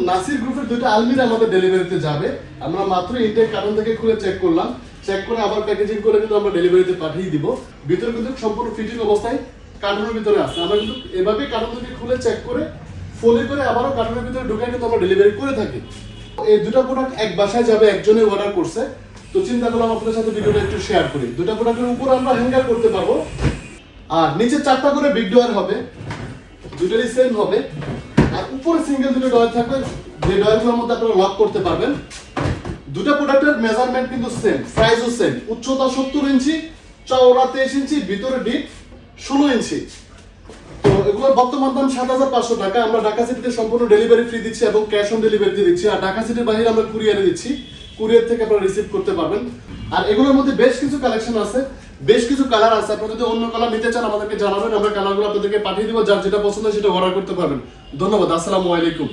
নাসির গ্রুপের দুটো আলমিরা আমাদের ডেলিভারিতে যাবে। আমরা মাত্র ইনটেক কার্টন থেকে খুলে চেক করলাম, চেক করে আবার প্যাকেজিং করে কিন্তু আমরা ডেলিভারিতে পাঠিয়ে দিব। ভিতরে কিন্তু সম্পূর্ণ ফিটিং অবস্থায় কার্টনের ভিতরে আছে। আমরা কিন্তু এভাবে কার্টন থেকে খুলে চেক করে ফোল্ড করে আবারও কার্টনের ভিতরে ঢুকে কিন্তু আমরা ডেলিভারি করে থাকি। এই দুটো প্রোডাক্ট এক বাসায় যাবে, একজনে অর্ডার করছে, তো চিন্তা করলাম আপনাদের সাথে ভিডিওটা একটু শেয়ার করি। দুটো প্রোডাক্টের উপর আমরা হ্যাঙ্গার করতে পারবো, আর নিচে 4টা করে বিগ ডয়ার হবে, দুটোরই সেম হবে। আর উপরে সিঙ্গেল দুটো ডয়ার থাকবে, যে ডয়ারগুলোর মধ্যে আপনারা লক করতে পারবেন। দুটো প্রোডাক্টের মেজারমেন্ট কিন্তু সেম, সাইজও সেম। উচ্চতা 70 ইঞ্চি, চওড়া 23 ইঞ্চি, ভিতরে ডিপ 16 ইঞ্চি। তো এগুলোর বর্তমান দাম 7,500 টাকা। আমরা ঢাকা সিটিতে সম্পূর্ণ ডেলিভারি ফ্রি দিচ্ছি এবং ক্যাশ অন ডেলিভারি দিচ্ছি। আর ঢাকা সিটির বাইরে আমরা কুরিয়ারে দিচ্ছি, কুরিয়ার থেকে আপনারা রিসিভ করতে পারবেন। আর এগুলোর মধ্যে বেশ কিছু কালেকশন আছে, বেশ কিছু কালার আছে। আপনারা যদি অন্য কালার নিতে চান আমাদেরকে জানাবেন, আমরা কালারগুলো আপনাদেরকে পাঠিয়ে দিব। যার যেটা পছন্দ সেটা অর্ডার করতে পারবেন। ধন্যবাদ, আসসালামু আলাইকুম।